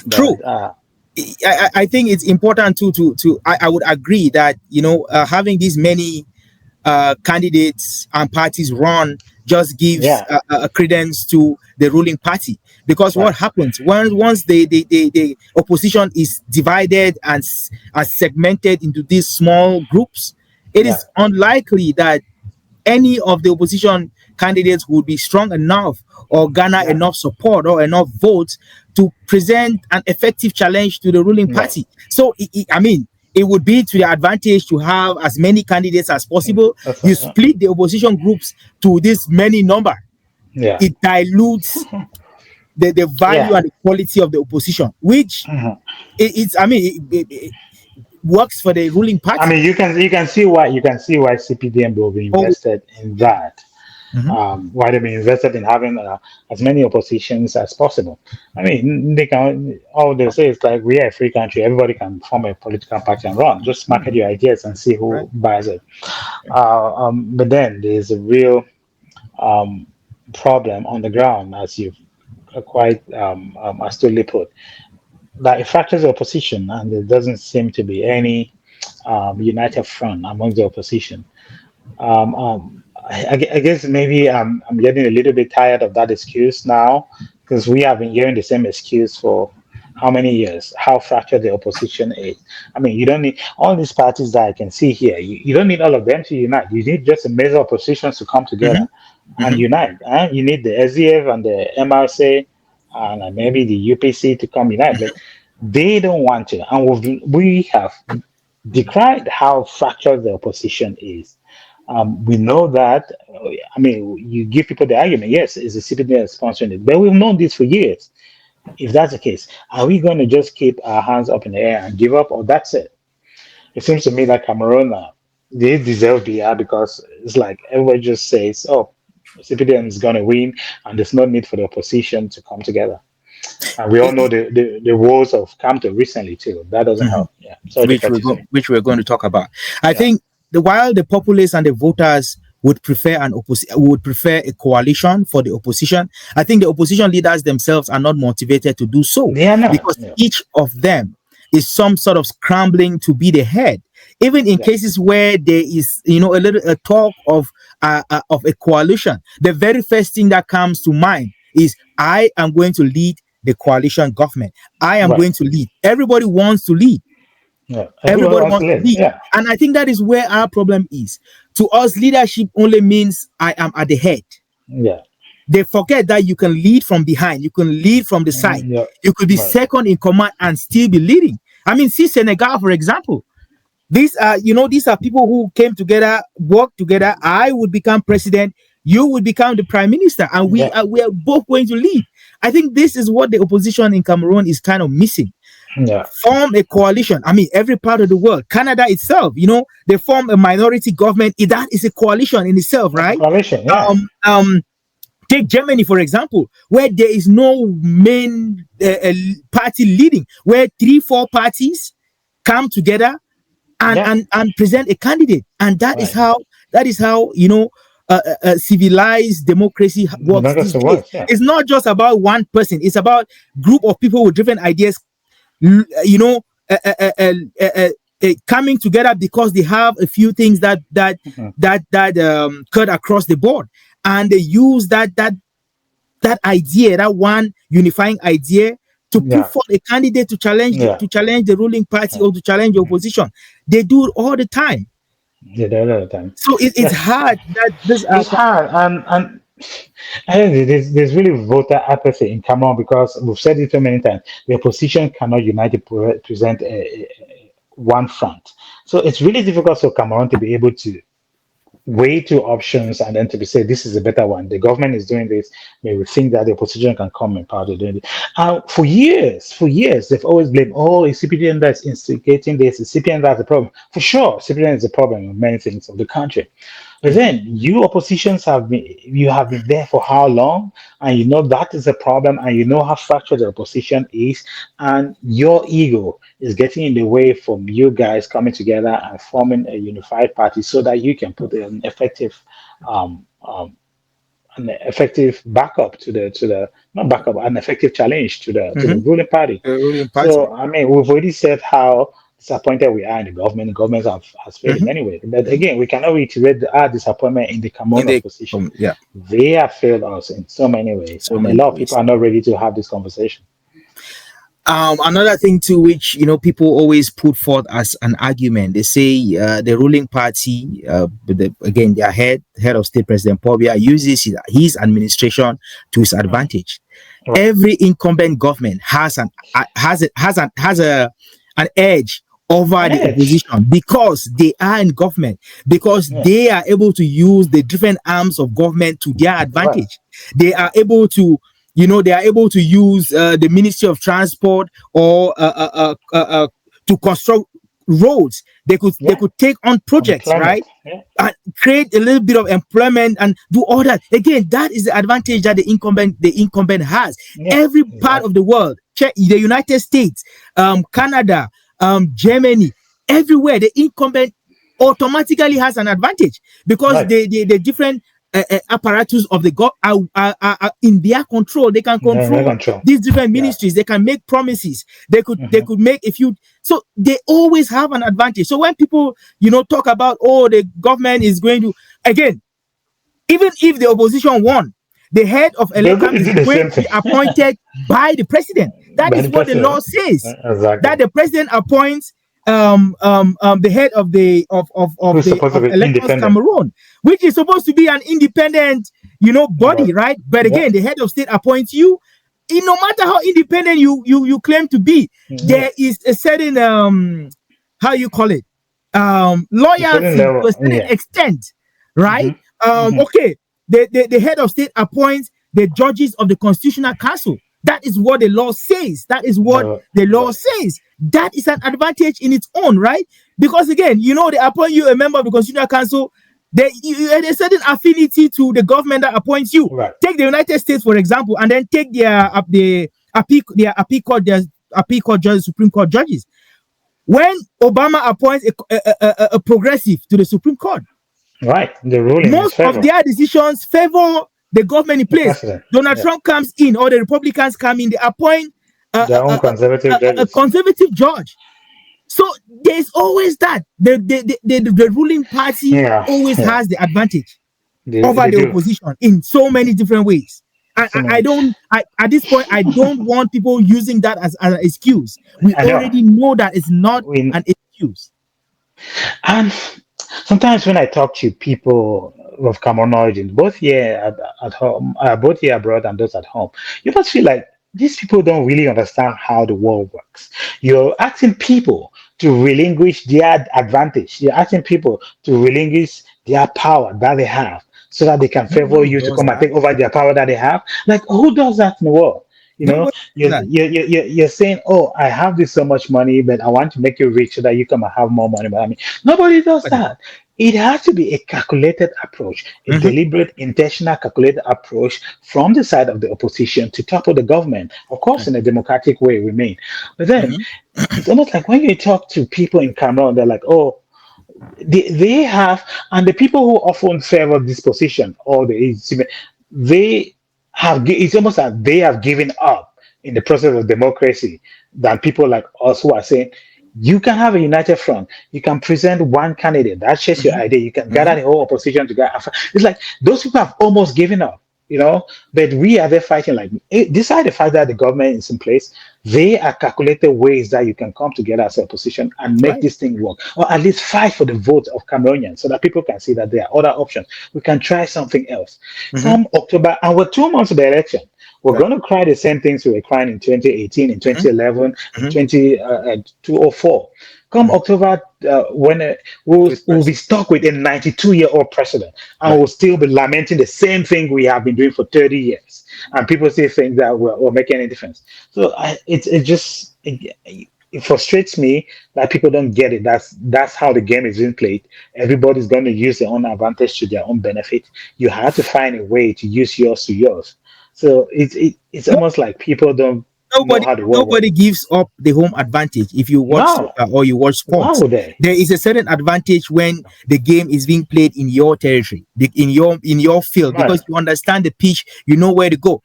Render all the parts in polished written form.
True. But I think it's important I would agree that having these many candidates and parties run just gives yeah, a credence to the ruling party, because what right, happens once the opposition is divided and segmented into these small groups, it yeah, is unlikely that any of the opposition candidates would be strong enough or garner yeah, enough support or enough votes to present an effective challenge to the ruling yeah. party. So, I mean, it would be to the advantage to have as many candidates as possible. That's You split the opposition groups to this many number, yeah, it dilutes the value yeah. and the quality of the opposition, which Mhm. it's, I mean, it works for the ruling I party. mean, you can see why CPDM will be Oh, invested in that. mhm, Why they be invested in having as many oppositions as possible. I mean, they can all they say is like we are a free country. Everybody can form a political party and run. Just market your ideas and see right. who buys it. But then there's a real um, problem on the ground, as you've quite astutely put, that it fractures the opposition, and there doesn't seem to be any united front amongst the opposition. I guess maybe I'm getting a little bit tired of that excuse now because we have been hearing the same excuse for how many years, how fractured the opposition is. I mean, you don't need all these parties that I can see here, you don't need all of them to unite. You need just a major oppositions to come together Mhm, and mhm. unite. You need the SDF and the MRC and maybe the UPC to come unite, but they don't want to. And we have decried how fractured the opposition is. We know that. I mean, you give people the argument, yes, it's the CPD sponsoring it, but we've known this for years. If that's the case, are we going to just keep our hands up in the air and give up, or that's it? It seems to me that Cameroon, they deserve BR because it's like everybody just says, oh, CPDM is going to win, and there's no need for the opposition to come together. And we all know the woes of Camto recently too. That doesn't Mhm. help. Yeah. Sorry to cut you. Sorry. Which we're going to talk about. I Yeah. think while the populace and the voters would prefer a coalition for the opposition, I think the opposition leaders themselves are not motivated to do so, They are not. because Yeah. each of them is some sort of scrambling to be the head. Even in Yeah. cases where there is, a talk of a coalition, the very first thing that comes to mind is, I am going to lead the coalition government. I am Right. going to lead. Everybody wants to lead. Yeah. Everyone Everybody wants to wants to live. lead. Yeah. And I think that is where our problem is. To us, leadership only means I am at the head. Yeah. They forget that you can lead from behind, you can lead from the side, Yeah. you could be Right. second in command and still be leading. I mean, see Senegal, for example. These are people who came together, worked together. I would become president, you would become the prime minister, and we Yeah. are both going to lead. I think this is what the opposition in Cameroon is kind of missing. Yeah. Form a coalition. I mean, every part of the world, Canada itself, they form a minority government. That is a coalition in itself, That's a right? coalition. Yeah. Um, um, Take Germany, for example, where there is no main party leading, where three, four parties come together and Yeah. present a candidate, and Right. that is how civilized democracy works these Democracy days. works. Yeah. It's not just about one person; it's about group of people with different ideas, you know, uh, uh, uh, uh, uh, uh, coming together because they have a few things Mhm. that cut across the board, and they use that idea, that one unifying idea, to put Yeah. forth a candidate to challenge Yeah. the ruling party Yeah. or to challenge the opposition. They do it all the time. Yeah. The other time. So it's Yes. hard that this It's hard, and I think there's really voter apathy in Cameroon because we've said it so many times. The opposition cannot unite to present one front, so it's really difficult for Cameroon to be able to weigh two options and then to be said this is a better one. The government is doing this. Maybe we think that the opposition can come and part of doing it. For years, they've always blamed, oh, it's CPDM that's instigating this. It's CPDM that's the problem. For sure, CPDM is the problem in many things of the country. But then you oppositions have been there for how long? And you know that is a problem, and you know how fractured the opposition is, and your ego is getting in the way from you guys coming together and forming a unified party so that you can put an effective um, um, an effective backup to the not backup, an effective challenge to the Mm-hmm. ruling party. The ruling party. So I mean, we've already said how disappointed we are in the government. The government has failed in Mm-hmm. many ways. But Hmm. again, we cannot reiterate our disappointment in the In Cameroon the opposition. yeah, They have failed us in so many ways, so and a many lot of people ways. are not ready to have this conversation. Another thing too, which people always put forth as an argument, they say the ruling party, again, their head of state, President Pobia, uses his administration to his Mm. advantage. Right. Every incumbent government has an edge over An the edge. opposition because they are in government, because Yeah. they are able to use the different arms of government to their Right. advantage. They are able to they are able to use the Ministry of Transport or to construct roads. They Yeah. could take on projects, Unemployment. right, Yeah. and create a little bit of employment and do all that. Again, that is the advantage that the incumbent has. Yeah. Every part of Exactly. the world, check the United States, Canada, Germany, everywhere, the incumbent automatically has an advantage because Right. the different apparatus of the god are in their control. They can Yeah. They're control control. these different Yeah. ministries. They can make promises. They Hmm. could make a few. So they always have an advantage. So when people talk about, oh, the government is going to, again, even if the opposition won, the head of They're elecam going to is do the going same to be thing appointed by the president. That by is the what the law president. says, Exactly. that the president appoints the head of Who's supposed to of be elections independent? Cameroon, which is supposed to be an independent body, But right? But yeah. again, the head of state appoints you. No matter how independent you claim to be, Yeah. there is a certain how you call it, To a certain loyalty to level. a certain Yeah. extent, right? Hmm. Hmm. Okay, the head of state appoints the judges of the Constitutional Council. That is what the law says. That is what the law Right. says. That is an advantage in its own, right? Because again, they appoint you a member of the Constitutional Council. There's a certain affinity to the government that appoints you. Right. Take the United States, for example, and then take their appeal court judges, Supreme Court judges. When Obama appoints a progressive to the Supreme Court, Right. The ruling in his most of favor. their decisions favor the government in The place. president. Donald Yeah. Trump comes in, or the Republicans come in, they appoint Their own conservative a judges. conservative judge. So there's always that. The ruling party Yeah. always Yeah. has the advantage over They the do. opposition in so many different ways. So I many. don't, at this point, I don't want people using that as an excuse. We I know. already know that it's not We an excuse. and sometimes when I talk to people of Cameroon origin, both here at home, both here abroad and those at home, you must feel like these people don't really understand how the world works. You're asking people to relinquish their advantage. You're asking people to relinquish their power that they have so that they can favor Nobody you to does come and that. take over their power that they have. Like, who does that in the world? You know, Nobody does that. you're saying, oh, I have this so much money, but I want to make you rich so that you come and have more money. But I mean, nobody does Nobody. that. It has to be a calculated approach, a Mhm, deliberate, intentional, calculated approach from the side of the opposition to topple the government, of course, in a democratic way, we mean. But then mhm, it's almost like when you talk to people in Cameroon, they're like, oh, they have, and the people who often favor this position or they it's almost like they have given up in the process of democracy than people like us who are saying you can have a united front, you can present one candidate that shares your mhm, idea, you can gather mhm. the whole opposition together. It's like those people have almost given up, but we are there fighting like despite the fact that the government is in place, they are calculated ways that you can come together as a opposition and make Right. this thing work, or at least fight for the vote of Cameroonians so that people can see that there are other options. We can try something else. Mhm. Come October, and we're 2 months of the election. We're Right. going to cry the same things we were crying in 2018, in Mhm, 2011, in mhm, 2004. Come mhm. October, when With we'll be person. stuck with a 92-year-old president, and Right. we'll still be lamenting the same thing we have been doing for 30 years. And people still think that we're making any difference. So it frustrates me that people don't get it. That's how the game is being played. Everybody's going to use their own advantage to their own benefit. You have to find a way to use yours to yours. So it's No, almost like people don't. know nobody how the world works. nobody gives up the home advantage if you watch No, soccer or you watch why sports. would they? There is a certain advantage when the game is being played in your territory, in your field, because Right, you understand the pitch, you know where to go.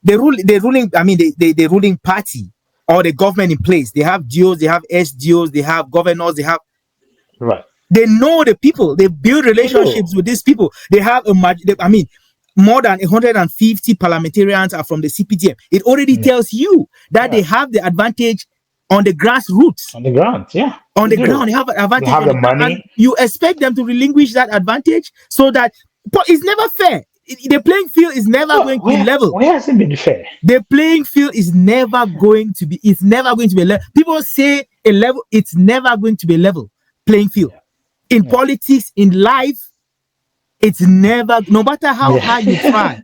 The ruling, I mean, the ruling party or the government in place, they have DOs, they have SDOs, they have governors, right. they know the people, they build They do. relationships with these people. They have I mean, more than 150 parliamentarians are from the CPDM. It already Yeah, tells you that they right. have the advantage on the grassroots. On the ground, yeah, On they the ground, do. they have an They advantage have on the the ground, and money. you expect them to relinquish that advantage so that, but it's never fair. The playing field is never Well, going to be level. where hasn't been fair? The playing field is never going to be, it's never going to be level. People say a level, it's never going to be a level playing field. Yeah, In yeah, politics, in life, it's never, no matter how hard you yeah. try,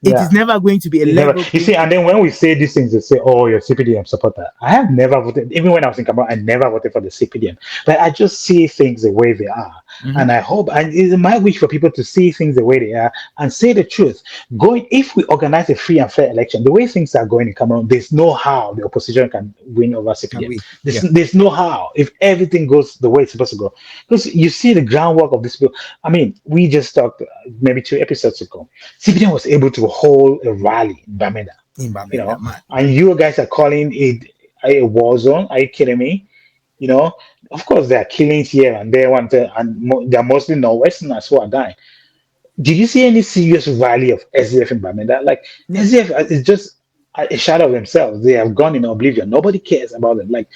it is Yeah. never going to be a It never, level you playing see, field. and then when we say these things, they say, "Oh, you're CPDM supporter." I have never voted, even when I was in Cameroon, I never voted for the CPDM. But I just see things the way they are, Mhm. and I hope, and it's my wish for people to see things the way they are and say the truth. Going, if we organize a free and fair election, the way things are going in Cameroon, there's no how the opposition can win over Can CPDM. we? There's, Yeah. there's no how if everything goes the way it's supposed to go, because you see the groundwork of this bill. I mean, we just talked maybe 2 episodes ago. CPDM was able to hold a rally in Bamenda, In you Bamenda, know, man. and you guys are calling it a war zone. Are you kidding me? You know, of course there are killings here and there, they're mostly Northwesterners who are dying. Did you see any serious rally of SDF in Bamenda? Like No. SDF is just a shadow of themselves. They have gone in oblivion. Nobody cares about them. Like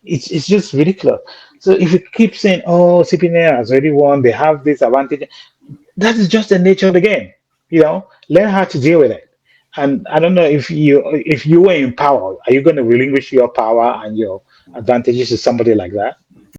it's just ridiculous. So if you keep saying, "Oh, CPN has already won," they have this advantage, that is just the nature of the game. Learn how to deal with it. And I don't know if you were in power, are you going to relinquish your power and your advantages to somebody like that?